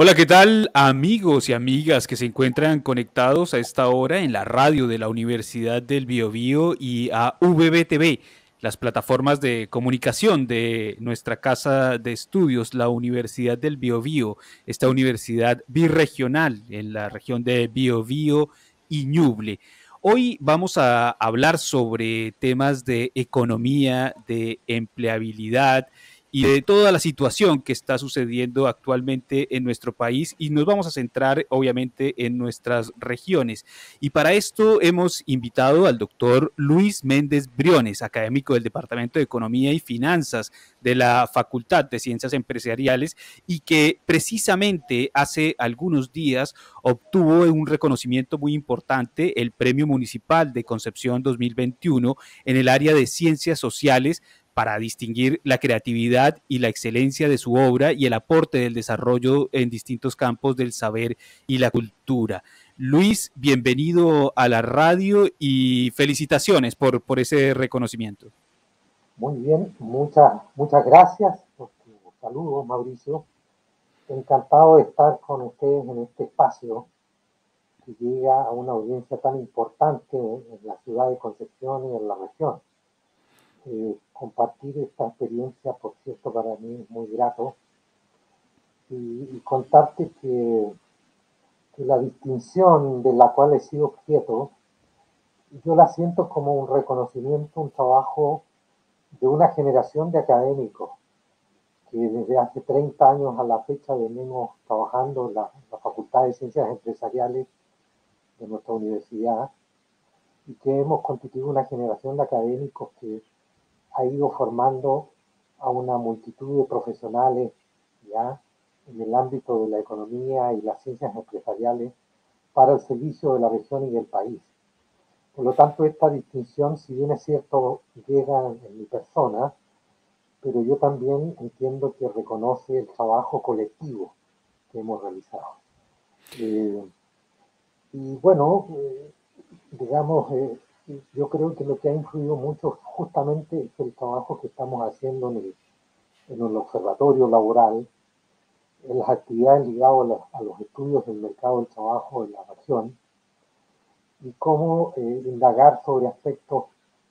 Hola, ¿qué tal amigos y amigas que se encuentran conectados a esta hora en la radio de la Universidad del Biobío y a VBTV, las plataformas de comunicación de nuestra casa de estudios, la Universidad del Biobío, esta universidad birregional en la región de Biobío y Ñuble? Hoy vamos a hablar sobre temas de economía, de empleabilidad y de toda la situación que está sucediendo actualmente en nuestro país y nos vamos a centrar obviamente en nuestras regiones. Y para esto hemos invitado al doctor Luis Méndez Briones, académico del Departamento de Economía y Finanzas de la Facultad de Ciencias Empresariales y que precisamente hace algunos días obtuvo un reconocimiento muy importante, el Premio Municipal de Concepción 2021 en el área de ciencias sociales para distinguir la creatividad y la excelencia de su obra y el aporte del desarrollo en distintos campos del saber y la cultura. Luis, bienvenido a la radio y felicitaciones por ese reconocimiento. Muy bien, muchas gracias por tu saludo, Mauricio. Encantado de estar con ustedes en este espacio que llega a una audiencia tan importante en la ciudad de Concepción y en la región. Compartir esta experiencia, por cierto, para mí es muy grato y contarte que la distinción de la cual he sido objeto, yo la siento como un reconocimiento, un trabajo de una generación de académicos que desde hace 30 años a la fecha venimos trabajando en la Facultad de Ciencias Empresariales de nuestra universidad y que hemos constituido una generación de académicos que ha ido formando a una multitud de profesionales ya en el ámbito de la economía y las ciencias empresariales para el servicio de la región y del país. Por lo tanto, esta distinción, si bien es cierto, llega en mi persona, pero yo también entiendo que reconoce el trabajo colectivo que hemos realizado. Eh, y bueno, digamos, yo creo que lo que ha influido mucho justamente es el trabajo que estamos haciendo en el observatorio laboral, en las actividades ligadas a los estudios del mercado del trabajo en la región y cómo indagar sobre aspectos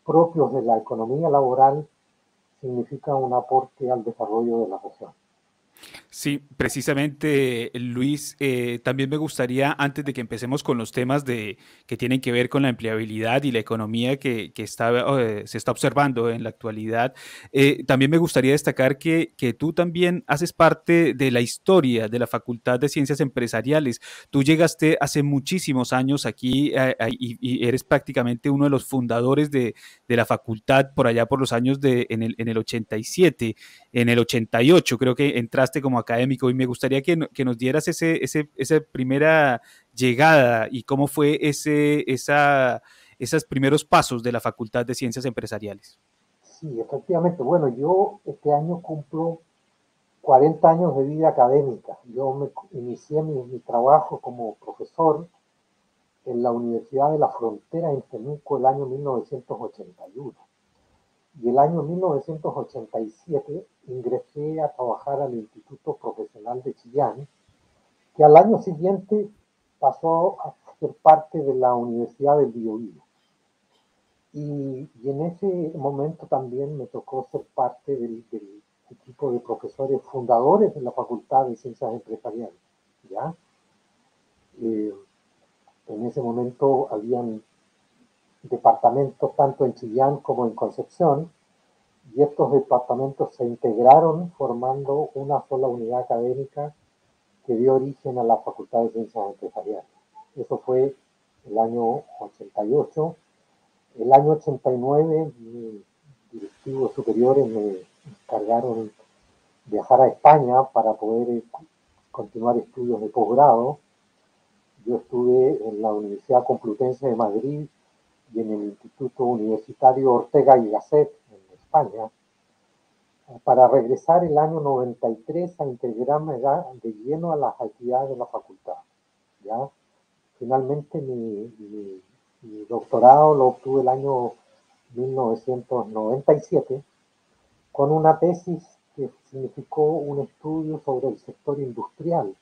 propios de la economía laboral significa un aporte al desarrollo de la región. Sí, precisamente, Luis, también me gustaría, antes de que empecemos con los temas que tienen que ver con la empleabilidad y la economía se está observando en la actualidad, también me gustaría destacar que tú también haces parte de la historia de la Facultad de Ciencias Empresariales. Tú llegaste hace muchísimos años aquí y eres prácticamente uno de los fundadores de la facultad por allá por los años en el 87, en el 88 creo que entraste como académico y me gustaría que nos dieras esa primera llegada y cómo fue esos primeros pasos de la Facultad de Ciencias Empresariales. Sí, efectivamente. Bueno, yo este año cumplo 40 años de vida académica. Yo inicié mi trabajo como profesor en la Universidad de la Frontera en Temuco el año 1981. Y el año 1987 ingresé a trabajar al Instituto Profesional de Chillán, que al año siguiente pasó a ser parte de la Universidad del Biobío. Y en ese momento también me tocó ser parte del equipo de profesores fundadores de la Facultad de Ciencias Empresariales. ¿Ya? Eh, en ese momento habían departamentos tanto en Chillán como en Concepción, y estos departamentos se integraron formando una sola unidad académica que dio origen a la Facultad de Ciencias Empresariales. Eso fue el año 88. El año 89, mis directivos superiores me encargaron viajar a España para poder continuar estudios de posgrado. Yo estuve en la Universidad Complutense de Madrid y en el Instituto Universitario Ortega y Gasset en España, para regresar el año 93 a integrarme ya de lleno a las actividades de la facultad. ¿Ya? Finalmente mi doctorado lo obtuve el año 1997 con una tesis que significó un estudio sobre el sector industrial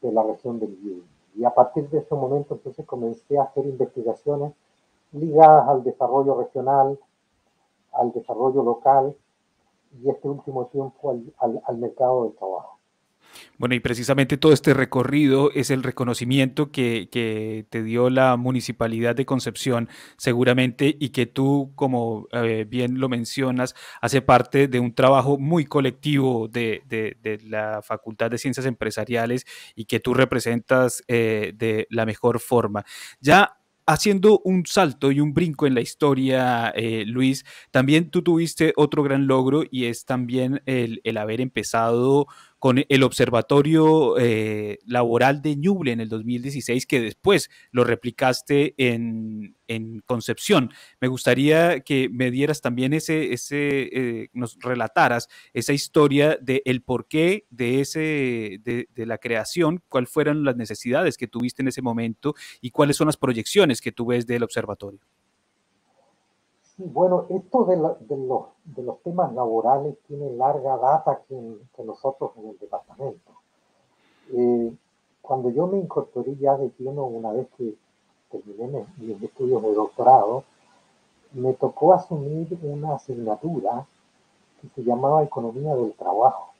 de la región del Biobío. Y a partir de ese momento entonces comencé a hacer investigaciones ligadas al desarrollo regional, al desarrollo local y este último tiempo al mercado del trabajo. Bueno, y precisamente todo este recorrido es el reconocimiento que te dio la Municipalidad de Concepción, seguramente, y que tú, como bien lo mencionas, hace parte de un trabajo muy colectivo de la Facultad de Ciencias Empresariales y que tú representas de la mejor forma. Ya haciendo un salto y un brinco en la historia, Luis, también tú tuviste otro gran logro y es también el haber empezado con el Observatorio Laboral de Ñuble en el 2016, que después lo replicaste en Concepción. Me gustaría que me dieras también nos relataras esa historia del el porqué de la creación, cuáles fueron las necesidades que tuviste en ese momento y cuáles son las proyecciones que tú ves del observatorio. Sí, bueno, esto de los temas laborales tiene larga data que nosotros en el departamento. Eh, Cuando yo me incorporé ya de lleno, una vez que terminé mis estudios de doctorado, me tocó asumir una asignatura que se llamaba Economía del Trabajo.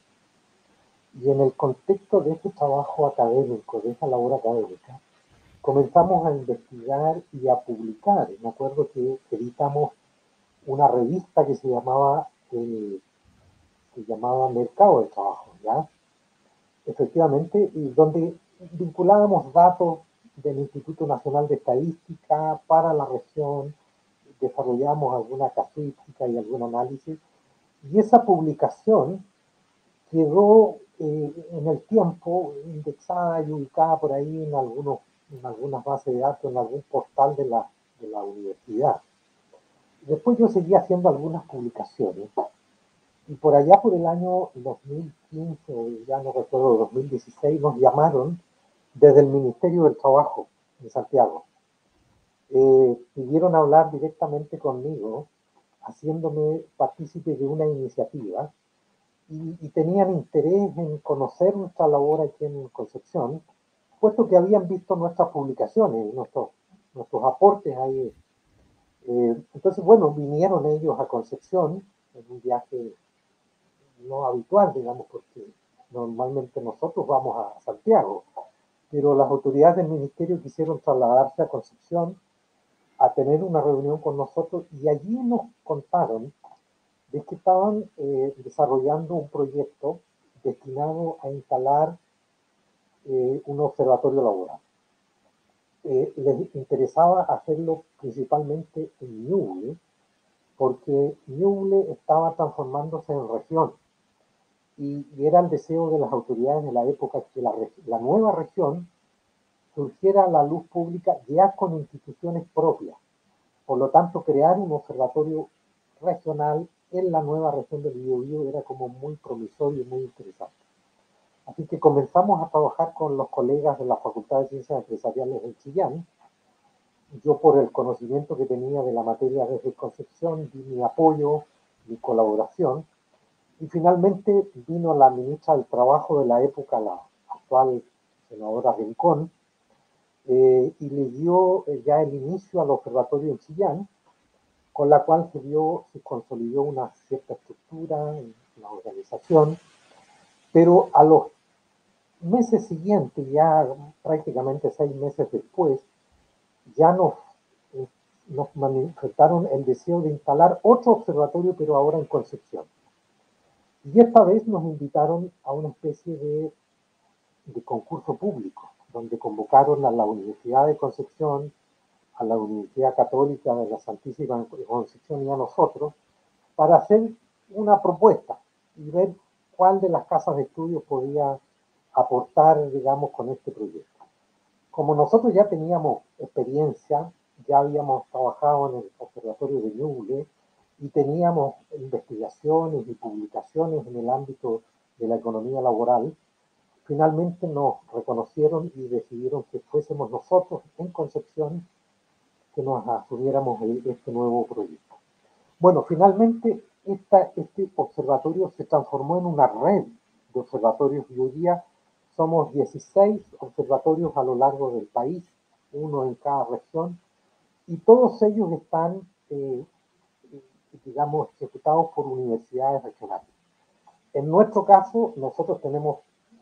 Y en el contexto de ese trabajo académico, de esa labor académica, comenzamos a investigar y a publicar. Me acuerdo que editamos una revista que se llamaba Mercado del Trabajo, ¿ya? Efectivamente, y donde vinculábamos datos del Instituto Nacional de Estadística para la región, desarrollamos alguna casuística y algún análisis, y esa publicación quedó en el tiempo indexada y ubicada por ahí en algunas bases de datos, en algún portal de la universidad. Después yo seguí haciendo algunas publicaciones y por allá por el año 2015, o ya no recuerdo, 2016, nos llamaron desde el Ministerio del Trabajo de Santiago. Pidieron hablar directamente conmigo, haciéndome partícipe de una iniciativa y tenían interés en conocer nuestra labor aquí en Concepción, puesto que habían visto nuestras publicaciones, nuestros aportes ahí. Entonces, bueno, vinieron ellos a Concepción en un viaje no habitual, digamos, porque normalmente nosotros vamos a Santiago, pero las autoridades del ministerio quisieron trasladarse a Concepción a tener una reunión con nosotros y allí nos contaron de que estaban desarrollando un proyecto destinado a instalar un observatorio laboral. Les interesaba hacerlo principalmente en Ñuble, porque Ñuble estaba transformándose en región y era el deseo de las autoridades de la época que la nueva región surgiera a la luz pública ya con instituciones propias. Por lo tanto, crear un observatorio regional en la nueva región del Biobío era como muy promisorio y muy interesante. Así que comenzamos a trabajar con los colegas de la Facultad de Ciencias Empresariales en Chillán. Yo, por el conocimiento que tenía de la materia desde Concepción, di mi apoyo, mi colaboración. Y finalmente vino la ministra del Trabajo de la época, la actual senadora Rincón, y le dio ya el inicio al observatorio en Chillán, con la cual se consolidó una cierta estructura, una organización, pero a los meses siguientes, ya prácticamente 6 meses después, ya nos manifestaron el deseo de instalar otro observatorio, pero ahora en Concepción. Y esta vez nos invitaron a una especie de concurso público, donde convocaron a la Universidad de Concepción, a la Universidad Católica de la Santísima Concepción y a nosotros, para hacer una propuesta y ver cuál de las casas de estudios podía aportar, digamos, con este proyecto. Como nosotros ya teníamos experiencia, ya habíamos trabajado en el Observatorio de Ñuble y teníamos investigaciones y publicaciones en el ámbito de la economía laboral, finalmente nos reconocieron y decidieron que fuésemos nosotros en Concepción que nos asumiéramos este nuevo proyecto. Bueno, finalmente este observatorio se transformó en una red de observatorios y hoy día Somos 16 observatorios a lo largo del país, uno en cada región, y todos ellos están, digamos, ejecutados por universidades regionales. En nuestro caso, nosotros tenemos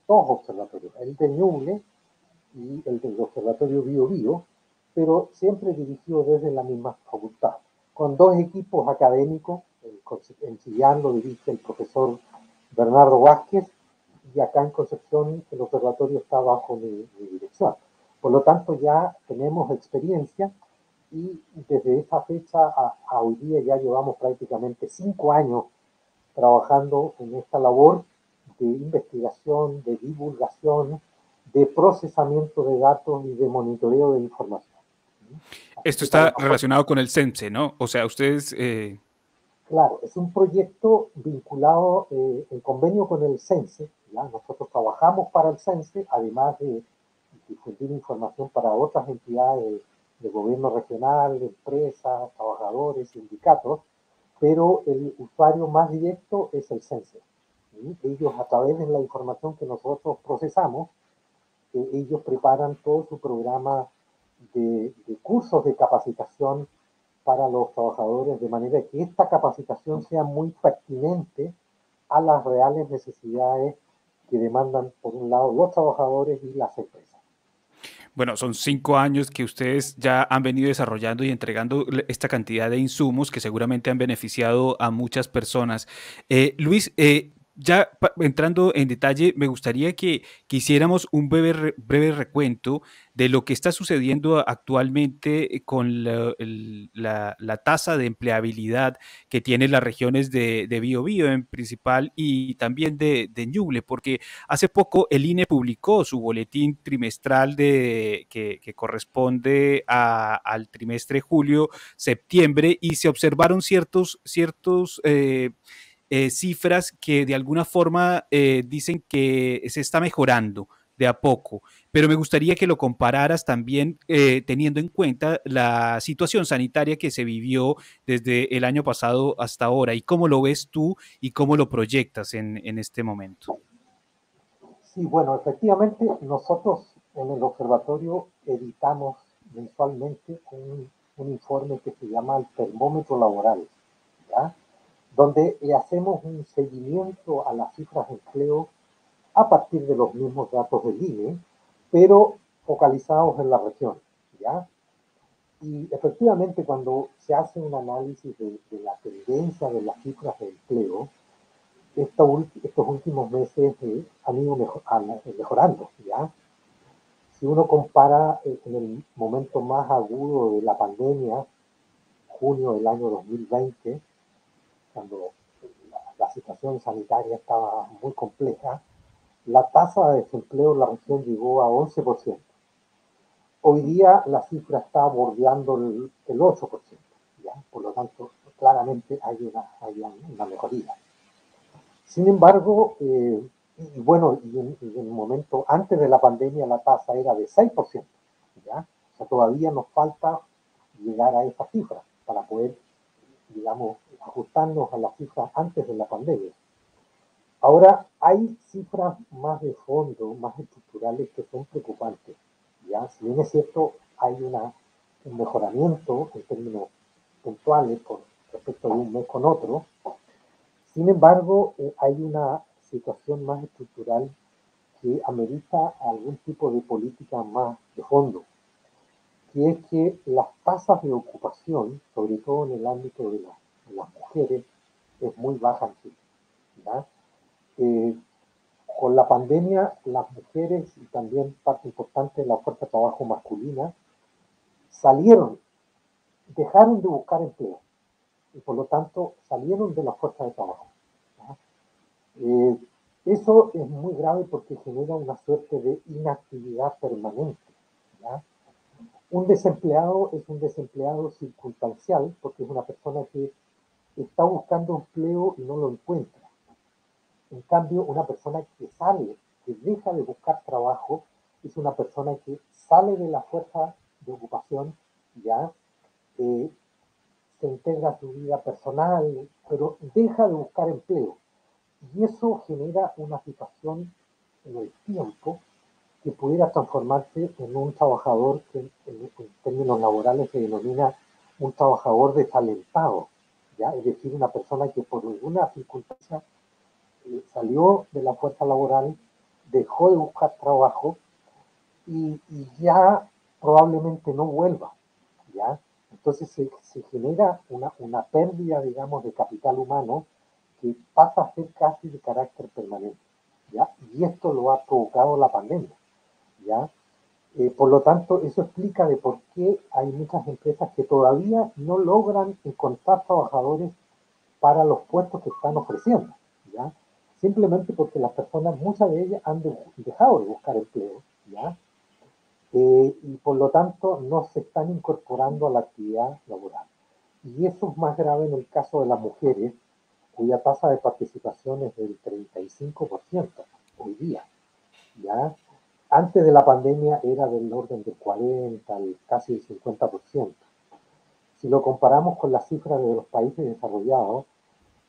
dos observatorios, el de Ñuble y el del Observatorio Bio Bio, pero siempre dirigido desde la misma facultad, con dos equipos académicos. En Chillán lo dirige el profesor Bernardo Vázquez, y acá en Concepción el observatorio está bajo mi dirección. Por lo tanto, ya tenemos experiencia y desde esa fecha a hoy día ya llevamos prácticamente 5 años trabajando en esta labor de investigación, de divulgación, de procesamiento de datos y de monitoreo de información. Así Esto que para está nosotros, relacionado con el CENSE, ¿no? O sea, ustedes... claro, es un proyecto vinculado en convenio con el CENSE. ¿Ya? Nosotros trabajamos para el CENSE, además de difundir información para otras entidades de gobierno regional, de empresas, trabajadores, sindicatos, pero el usuario más directo es el CENSE. ¿Sí? Ellos, a través de la información que nosotros procesamos, ellos preparan todo su programa de cursos de capacitación para los trabajadores, de manera que esta capacitación sea muy pertinente a las reales necesidades que demandan, por un lado, los trabajadores y las empresas. Bueno, son 5 años que ustedes ya han venido desarrollando y entregando esta cantidad de insumos que seguramente han beneficiado a muchas personas. Luis, ya entrando en detalle, me gustaría que hiciéramos un breve recuento de lo que está sucediendo actualmente con la tasa de empleabilidad que tienen las regiones de Biobío en principal y también de Ñuble, porque hace poco el INE publicó su boletín trimestral que corresponde al trimestre julio-septiembre y se observaron ciertos cifras que de alguna forma dicen que se está mejorando de a poco, pero me gustaría que lo compararas también teniendo en cuenta la situación sanitaria que se vivió desde el año pasado hasta ahora y cómo lo ves tú y cómo lo proyectas en este momento. Sí, bueno, efectivamente nosotros en el observatorio editamos mensualmente un informe que se llama el termómetro laboral, ¿ya? Donde le hacemos un seguimiento a las cifras de empleo a partir de los mismos datos del INE, pero focalizados en la región, ¿ya? Y efectivamente cuando se hace un análisis de la tendencia de las cifras de empleo, estos últimos meses han ido mejorando, ¿ya? Si uno compara en el momento más agudo de la pandemia, junio del año 2020, cuando la situación sanitaria estaba muy compleja, la tasa de desempleo en la región llegó a 11%. Hoy día la cifra está bordeando el 8%, ¿ya? Por lo tanto, claramente hay una mejoría. Sin embargo, y bueno, y en el momento antes de la pandemia la tasa era de 6%, ¿ya? O sea, todavía nos falta llegar a esa cifra para poder, digamos, ajustarnos a las cifras antes de la pandemia. Ahora, hay cifras más de fondo, más estructurales que son preocupantes, ¿ya? Si bien es cierto, hay un mejoramiento en términos puntuales con respecto de un mes con otro. Sin embargo, hay una situación más estructural que amerita algún tipo de política más de fondo, que es que las tasas de ocupación, sobre todo en el ámbito de las mujeres, es muy baja en Chile, ¿ya? Eh, con la pandemia, las mujeres y también parte importante de la oferta de trabajo masculina salieron, dejaron de buscar empleo y por lo tanto salieron de la fuerza de trabajo, ¿ya? Eh, Eso es muy grave porque genera una suerte de inactividad permanente, ¿ya? Un desempleado es un desempleado circunstancial porque es una persona que está buscando empleo y no lo encuentra. En cambio, una persona que sale, que deja de buscar trabajo, es una persona que sale de la fuerza de ocupación, ya eh, se integra a su vida personal, pero deja de buscar empleo. Y eso genera una situación en el tiempo que pudiera transformarse en un trabajador que en términos laborales se denomina un trabajador desalentado, ¿ya? Es decir, una persona que por alguna circunstancia salió de la fuerza laboral, dejó de buscar trabajo y ya probablemente no vuelva, ¿ya? Entonces se genera una pérdida, digamos, de capital humano que pasa a ser casi de carácter permanente, ¿ya? Y esto lo ha provocado la pandemia, ¿ya? Por lo tanto, eso explica de por qué hay muchas empresas que todavía no logran encontrar trabajadores para los puestos que están ofreciendo, ¿ya? Simplemente porque las personas, muchas de ellas han dejado de buscar empleo, ¿ya? Y por lo tanto no se están incorporando a la actividad laboral. Y eso es más grave en el caso de las mujeres, cuya tasa de participación es del 35% hoy día, ¿ya? Antes de la pandemia era del orden del 40, casi el 50%. Si lo comparamos con las cifras de los países desarrollados,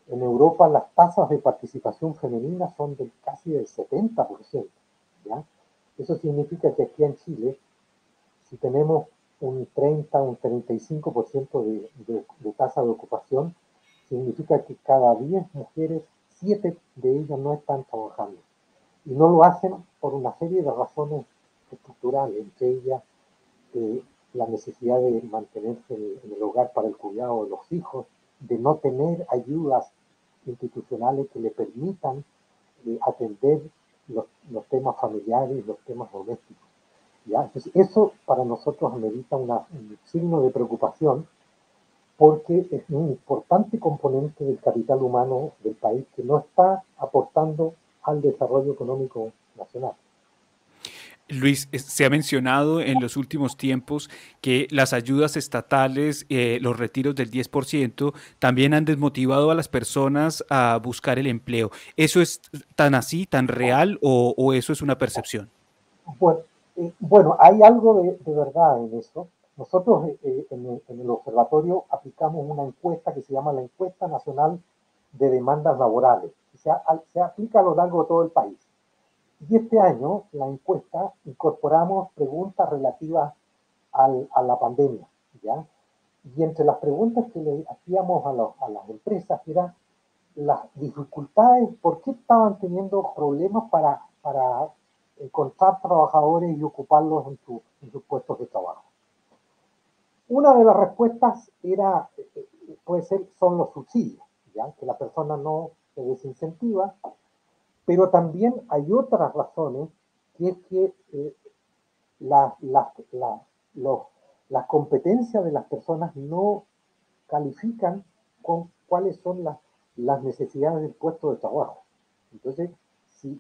en Europa las tasas de participación femenina son del casi del 70%, ¿ya? Eso significa que aquí en Chile, si tenemos un 30, un 35% de tasa de ocupación, significa que cada 10 mujeres, 7 de ellas no están trabajando. Y no lo hacen por una serie de razones estructurales, entre ellas la necesidad de mantenerse en el hogar para el cuidado de los hijos, de no tener ayudas institucionales que le permitan atender los temas familiares y los temas domésticos. ¿Ya? Entonces, eso para nosotros amerita un signo de preocupación porque es un importante componente del capital humano del país que no está aportando al desarrollo económico nacional. Luis, se ha mencionado en los últimos tiempos que las ayudas estatales, los retiros del 10%, también han desmotivado a las personas a buscar el empleo. ¿Eso es tan así, tan real o eso es una percepción? Bueno, bueno, hay algo de verdad en eso. Nosotros en el observatorio aplicamos una encuesta que se llama la Encuesta Nacional de Demandas Laborales. Se aplica a lo largo de todo el país. Y este año, la encuesta, incorporamos preguntas relativas a la pandemia, ¿ya? Y entre las preguntas que le hacíamos a las empresas era las dificultades, por qué estaban teniendo problemas para encontrar trabajadores y ocuparlos en sus puestos de trabajo. Una de las respuestas era, puede ser, son los subsidios, ¿ya? Que la persona no se desincentiva, pero también hay otras razones, que es que la, la, la, los, las competencias de las personas no califican con cuáles son las necesidades del puesto de trabajo. Entonces, si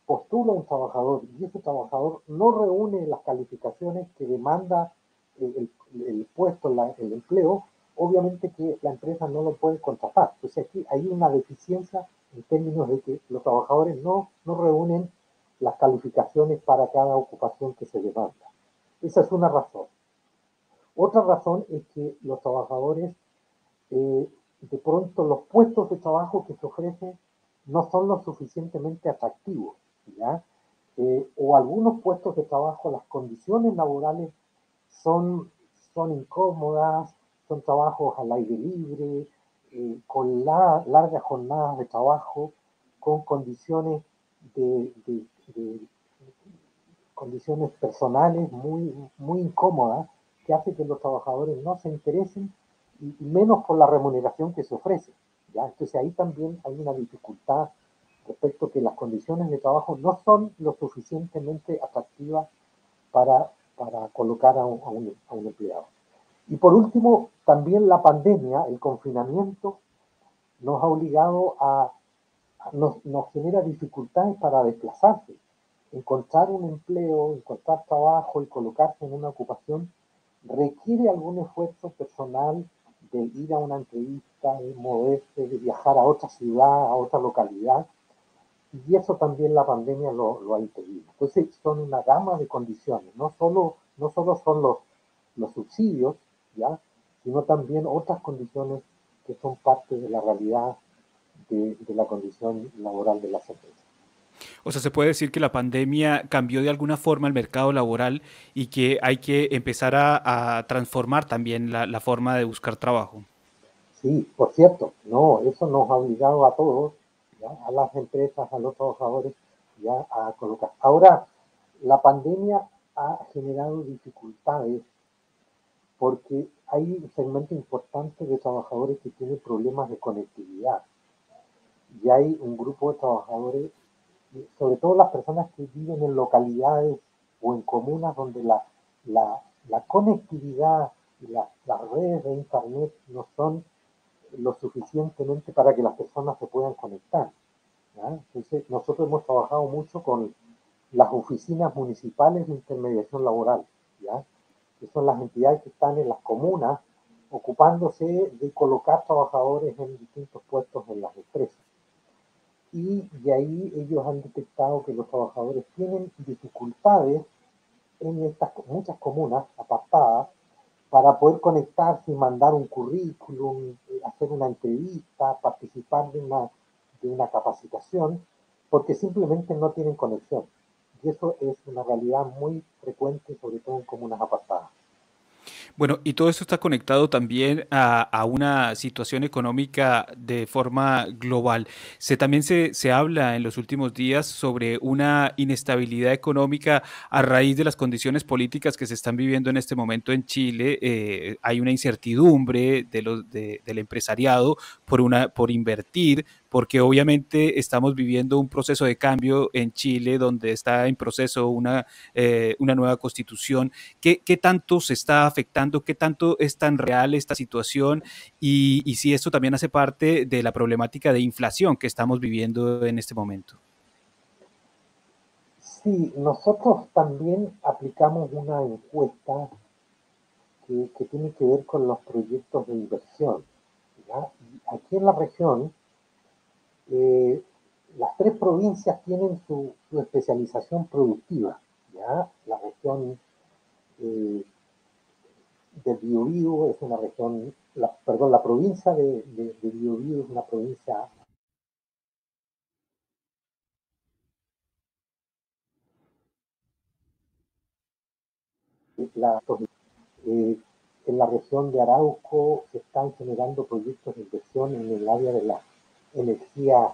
postula un trabajador y ese trabajador no reúne las calificaciones que demanda el puesto, el empleo, obviamente que la empresa no lo puede contratar. Entonces aquí hay una deficiencia en términos de que los trabajadores no reúnen las calificaciones para cada ocupación que se demanda. Esa es una razón. Otra razón es que los trabajadores, de pronto los puestos de trabajo que se ofrecen no son lo suficientemente atractivos, ¿ya? O algunos puestos de trabajo, las condiciones laborales son, son incómodas, son trabajos al aire libre, con largas jornadas de trabajo, con de condiciones personales muy incómodas, que hace que los trabajadores no se interesen y menos por la remuneración que se ofrece, ¿ya? Entonces ahí también hay una dificultad respecto a que las condiciones de trabajo no son lo suficientemente atractivas para colocar a un empleado. Y por último, también la pandemia, el confinamiento, nos ha obligado nos genera dificultades para desplazarse. Encontrar un empleo, encontrar trabajo y colocarse en una ocupación requiere algún esfuerzo personal de ir a una entrevista, de moverse, de viajar a otra ciudad, a otra localidad, y eso también la pandemia lo ha impedido. Entonces son una gama de condiciones, no solo son los subsidios, ¿ya? Sino también otras condiciones que son parte de la realidad de la condición laboral de las empresas. O sea, se puede decir que la pandemia cambió de alguna forma el mercado laboral y que hay que empezar a transformar también la forma de buscar trabajo. Sí, por cierto, no, eso nos ha obligado a todos, ¿ya? A las empresas, a los trabajadores, ya a colocar. Ahora, la pandemia ha generado dificultades porque hay un segmento importante de trabajadores que tiene problemas de conectividad y hay un grupo de trabajadores, sobre todo las personas que viven en localidades o en comunas donde la conectividad y las redes de Internet no son lo suficientemente para que las personas se puedan conectar. ¿Ya? Entonces, nosotros hemos trabajado mucho con las oficinas municipales de intermediación laboral, ¿ya? Que son las entidades que están en las comunas ocupándose de colocar trabajadores en distintos puestos en las empresas. Y ahí ellos han detectado que los trabajadores tienen dificultades en estas muchas comunas apartadas para poder conectarse y mandar un currículum, hacer una entrevista, participar de una capacitación, porque simplemente no tienen conexión. Y eso es una realidad muy frecuente, sobre todo en comunas apartadas. Bueno, y todo esto está conectado también a una situación económica de forma global. Se habla en los últimos días sobre una inestabilidad económica a raíz de las condiciones políticas que se están viviendo en este momento en Chile. Hay una incertidumbre del empresariado por invertir, porque obviamente estamos viviendo un proceso de cambio en Chile donde está en proceso una nueva constitución. ¿Qué tanto se está afectando? ¿Qué tanto es tan real esta situación? Y si esto también hace parte de la problemática de inflación que estamos viviendo en este momento. Sí, nosotros también aplicamos una encuesta que tiene que ver con los proyectos de inversión. ¿Ya? Y aquí en la región, eh, las tres provincias tienen su especialización productiva. ¿Ya? La región eh, del Biobío es una región, perdón, la provincia de Biobío es una provincia, la, eh, en la región de Arauco se están generando proyectos de inversión en el área de la energía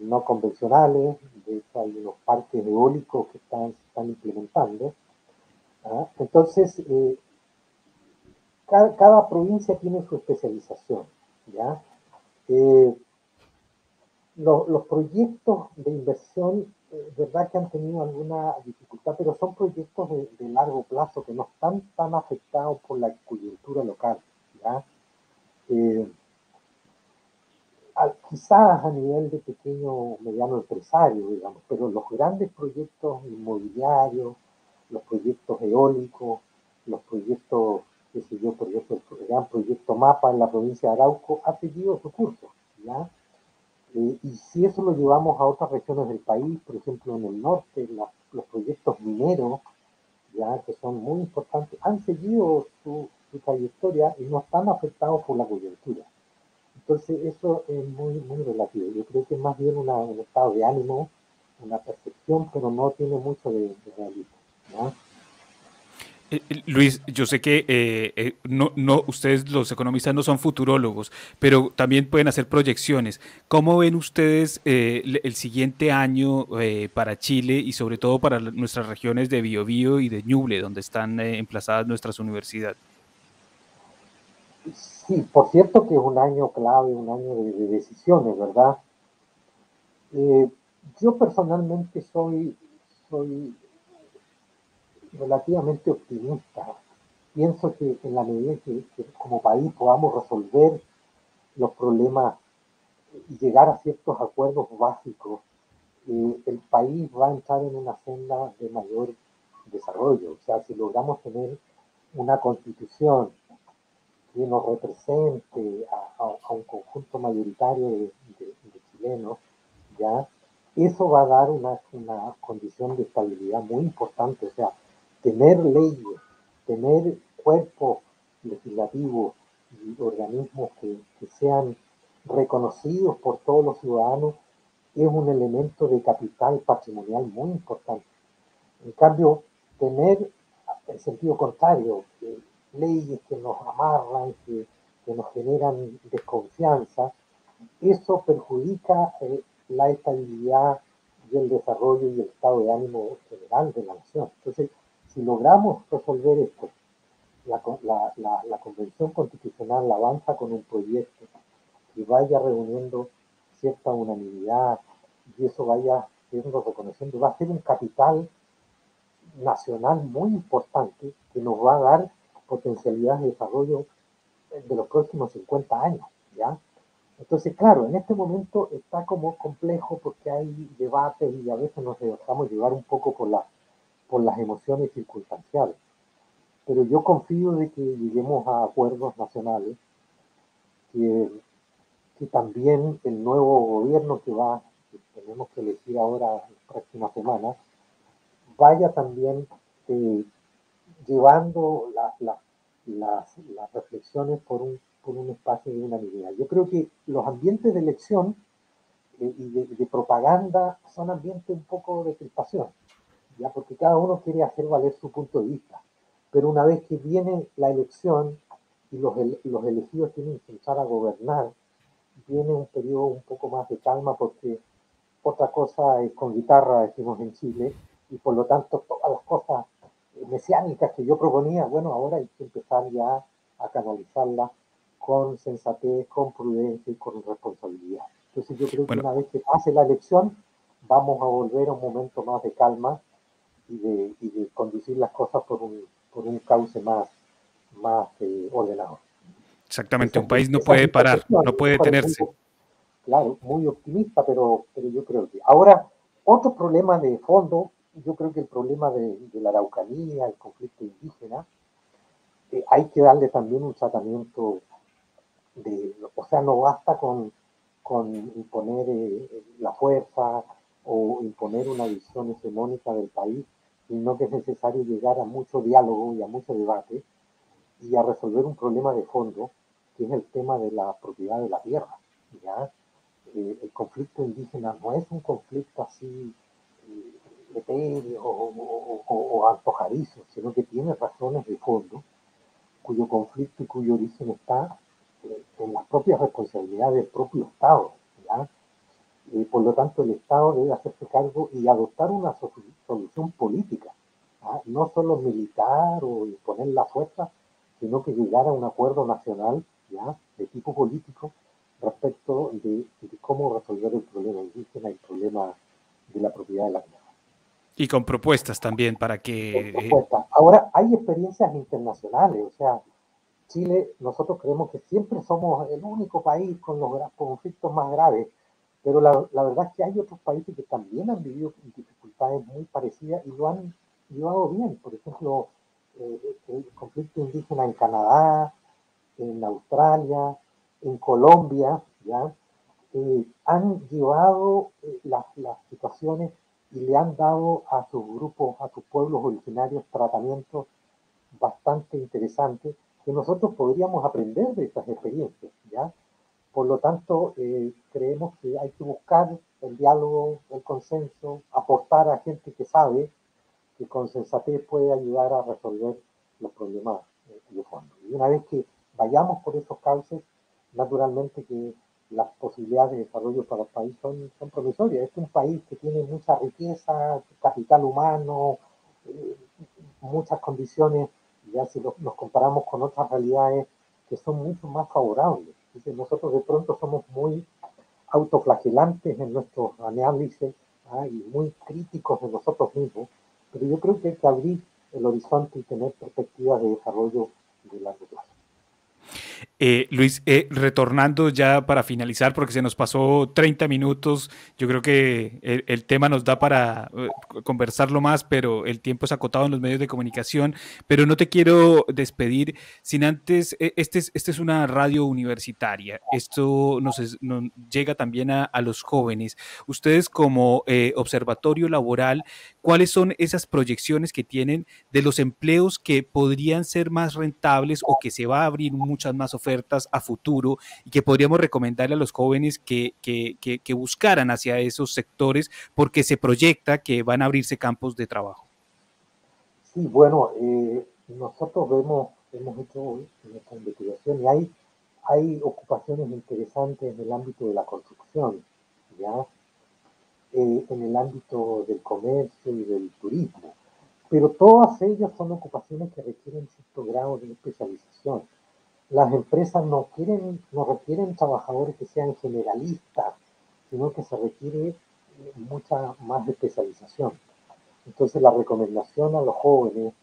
no convencionales, de hecho hay unos parques eólicos que están implementando. ¿Ah? Entonces, cada provincia tiene su especialización. ¿Ya? Eh, los proyectos de inversión, verdad que han tenido alguna dificultad, pero son proyectos de largo plazo que no están tan afectados por la coyuntura local. ¿Ya? Eh, quizás a nivel de pequeño o mediano empresario, digamos, pero los grandes proyectos inmobiliarios, los proyectos eólicos, los proyectos, qué sé yo, por ejemplo, el gran proyecto MAPA en la provincia de Arauco ha seguido su curso, ¿ya? Y si eso lo llevamos a otras regiones del país, por ejemplo en el norte, los proyectos mineros, ya que son muy importantes, han seguido su trayectoria y no están afectados por la coyuntura. Entonces eso es muy relativo. Yo creo que es más bien un estado de ánimo, una percepción, pero no tiene mucho de realismo, ¿no? Luis, yo sé que no, ustedes los economistas no son futurólogos, pero también pueden hacer proyecciones. ¿Cómo ven ustedes el siguiente año para Chile y sobre todo para nuestras regiones de Biobío y de Ñuble, donde están emplazadas nuestras universidades? Sí, por cierto que es un año clave, un año de decisiones, ¿verdad? Eh, yo personalmente soy relativamente optimista. Pienso que en la medida que como país podamos resolver los problemas y llegar a ciertos acuerdos básicos, el país va a entrar en una senda de mayor desarrollo. O sea, si logramos tener una constitución que nos represente a un conjunto mayoritario de chilenos, ¿ya? Eso va a dar una condición de estabilidad muy importante. O sea, tener leyes, tener cuerpos legislativos y organismos que sean reconocidos por todos los ciudadanos es un elemento de capital patrimonial muy importante. En cambio, tener el sentido contrario, leyes que nos amarran, que nos generan desconfianza, eso perjudica la estabilidad y el desarrollo y el estado de ánimo general de la nación. Entonces, si logramos resolver esto, la Convención Constitucional avanza con un proyecto que vaya reuniendo cierta unanimidad y eso vaya siendo reconociendo, va a ser un capital nacional muy importante que nos va a dar potencialidad de desarrollo de los próximos 50 años, ¿ya? Entonces, claro, en este momento está como complejo porque hay debates y a veces nos dejamos llevar un poco por las emociones circunstanciales. Pero yo confío de que lleguemos a acuerdos nacionales, que, que también el nuevo gobierno que tenemos que elegir ahora en las próximas semanas, vaya también eh, llevando las reflexiones por un espacio de unanimidad. Yo creo que los ambientes de elección y de propaganda son ambientes un poco de crispación, ya porque cada uno quiere hacer valer su punto de vista. Pero una vez que viene la elección y los elegidos tienen que empezar a gobernar, viene un periodo un poco más de calma porque otra cosa es con guitarra, decimos en Chile, y por lo tanto todas las cosas mesiánicas que yo proponía, bueno, ahora hay que empezar ya a canalizarlas con sensatez, con prudencia y con responsabilidad. Entonces yo creo que Bueno, una vez que pase la elección, vamos a volver a un momento más de calma y de conducir las cosas por un cauce más ordenado. exactamente, un país no Esa es puede mi parar, percepción, no a lo puede mejor es detenerse. claro, muy optimista, pero yo creo que. Ahora, otro problema de fondo, yo creo que el problema de la Araucanía, el conflicto indígena, hay que darle también un tratamiento o sea, no basta con imponer la fuerza o imponer una visión hegemónica del país, sino que es necesario llegar a mucho diálogo y a mucho debate y a resolver un problema de fondo, que es el tema de la propiedad de la tierra. ¿Ya? El conflicto indígena no es un conflicto así etéreo o antojadizo, sino que tiene razones de fondo cuyo conflicto y cuyo origen está en las propias responsabilidades del propio Estado. ¿Ya? Por lo tanto, el Estado debe hacerse cargo y adoptar una solución política, ¿ya? No solo militar o imponer la fuerza, sino que llegar a un acuerdo nacional, ¿ya? De tipo político respecto de cómo resolver el problema indígena y el problema de la propiedad de la tierra. Y con propuestas también para Por que propuesta. Ahora, hay experiencias internacionales, o sea, Chile, nosotros creemos que siempre somos el único país con los conflictos más graves, pero la verdad es que hay otros países que también han vivido dificultades muy parecidas y lo han llevado bien. Por ejemplo, el conflicto indígena en Canadá, en Australia, en Colombia, ¿ya? Han llevado las situaciones y le han dado a sus grupos, a sus pueblos originarios tratamientos bastante interesantes que nosotros podríamos aprender de estas experiencias, ¿ya? Por lo tanto, creemos que hay que buscar el diálogo, el consenso, aportar a gente que sabe que con sensatez puede ayudar a resolver los problemas de fondo. Y una vez que vayamos por esos cauces, naturalmente que las posibilidades de desarrollo para el país son promisorias. Es un país que tiene mucha riqueza, capital humano, eh, muchas condiciones, ya si nos comparamos con otras realidades que son mucho más favorables. Entonces nosotros de pronto somos muy autoflagelantes en nuestros análisis, y muy críticos de nosotros mismos, pero yo creo que hay que abrir el horizonte y tener perspectivas de desarrollo de largo plazo. Luis, retornando ya para finalizar, porque se nos pasó 30 minutos, yo creo que el tema nos da para conversarlo más, pero el tiempo es acotado en los medios de comunicación, pero no te quiero despedir sin antes, este es una radio universitaria, esto nos llega también a los jóvenes. Ustedes como observatorio laboral, ¿cuáles son esas proyecciones que tienen de los empleos que podrían ser más rentables o que se va a abrir muchas más ofertas ofertas a futuro y que podríamos recomendarle a los jóvenes que buscaran hacia esos sectores porque se proyecta que van a abrirse campos de trabajo? Sí, bueno, nosotros hemos hecho nuestra investigación y hay ocupaciones interesantes en el ámbito de la construcción, ¿ya? En el ámbito del comercio y del turismo, pero todas ellas son ocupaciones que requieren cierto grado de especialización. Las empresas no requieren trabajadores que sean generalistas, sino que se requiere mucha más especialización. Entonces la recomendación a los jóvenes,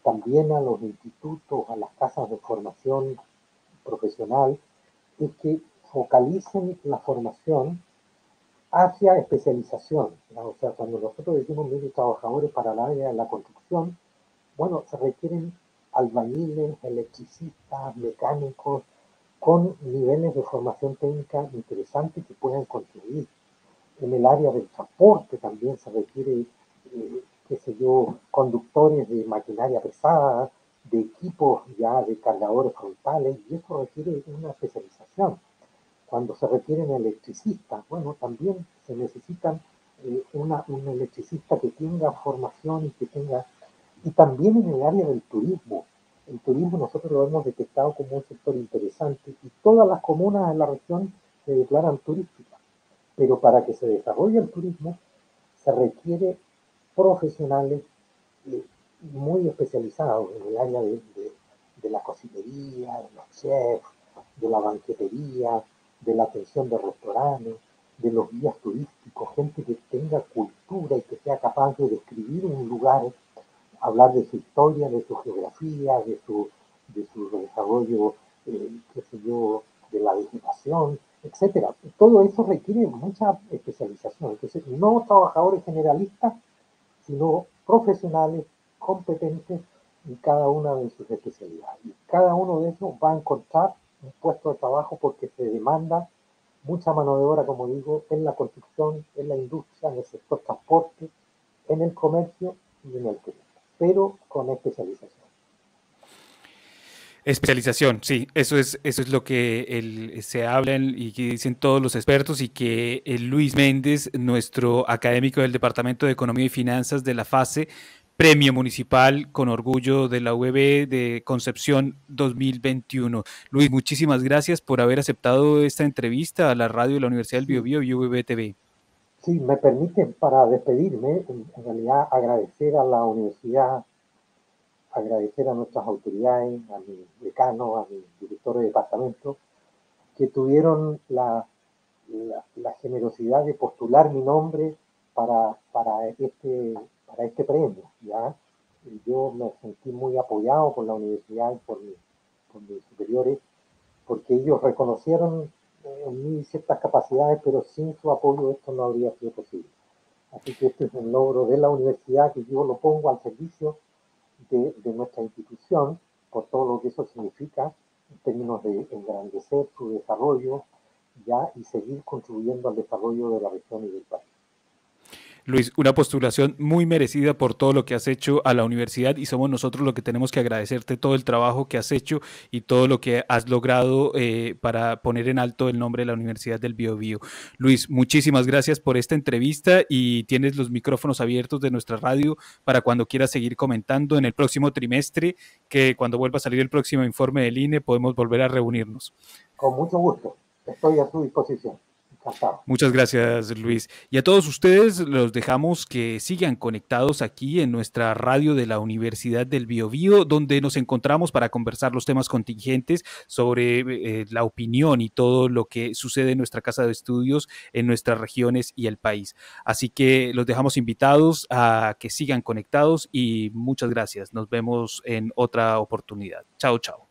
también a los institutos, a las casas de formación profesional, es que focalicen la formación hacia especialización, ¿no? O sea, cuando nosotros decimos medios trabajadores para el área de la construcción, bueno, se requieren albañiles, electricistas, mecánicos, con niveles de formación técnica interesantes que puedan contribuir. En el área del transporte también se requiere, qué sé yo, conductores de maquinaria pesada, de equipos ya de cargadores frontales, y eso requiere una especialización. Cuando se requieren electricistas, bueno, también se necesitan un electricista que tenga formación y que tenga... Y también en el área del turismo. El turismo nosotros lo hemos detectado como un sector interesante y todas las comunas en la región se declaran turísticas. Pero para que se desarrolle el turismo se requiere profesionales eh, muy especializados en el área de la cocinería, de los chefs, de la banquetería, de la atención de restaurantes, de los guías turísticos, gente que tenga cultura y que sea capaz de describir un lugar, hablar de su historia, de su geografía, de su desarrollo, qué sé yo, de la vegetación, etcétera. Todo eso requiere mucha especialización. Entonces, no trabajadores generalistas, sino profesionales competentes en cada una de sus especialidades. Y cada uno de ellos va a encontrar un puesto de trabajo porque se demanda mucha mano de obra, como digo, en la construcción, en la industria, en el sector transporte, en el comercio y en el turismo, pero con especialización. Especialización, sí, eso es lo que se habla y que dicen todos los expertos y que Luis Méndez, nuestro académico del Departamento de Economía y Finanzas de la FASE, premio municipal con orgullo de la UEB de Concepción 2021. Luis, muchísimas gracias por haber aceptado esta entrevista a la radio de la Universidad del Sí, Biobío y UEB TV. sí, me permiten para despedirme, en realidad agradecer a la universidad, agradecer a nuestras autoridades, a mi decano, a mi director de departamento, que tuvieron la generosidad de postular mi nombre para este premio, ¿ya? Y yo me sentí muy apoyado por la universidad y por mis superiores, porque ellos reconocieron en mí ciertas capacidades, pero sin su apoyo esto no habría sido posible. Así que este es un logro de la universidad que yo lo pongo al servicio de nuestra institución por todo lo que eso significa en términos de engrandecer su desarrollo ya y seguir contribuyendo al desarrollo de la región y del país. Luis, una postulación muy merecida por todo lo que has hecho a la universidad y somos nosotros los que tenemos que agradecerte todo el trabajo que has hecho y todo lo que has logrado para poner en alto el nombre de la Universidad del Biobío. Luis, muchísimas gracias por esta entrevista y tienes los micrófonos abiertos de nuestra radio para cuando quieras seguir comentando en el próximo trimestre, que cuando vuelva a salir el próximo informe del INE podemos volver a reunirnos. Con mucho gusto, estoy a su disposición. Encantado. Muchas gracias, Luis. Y a todos ustedes los dejamos que sigan conectados aquí en nuestra radio de la Universidad del Biobío, donde nos encontramos para conversar los temas contingentes sobre la opinión y todo lo que sucede en nuestra casa de estudios, en nuestras regiones y el país. Así que los dejamos invitados a que sigan conectados y muchas gracias. Nos vemos en otra oportunidad. Chao, chao.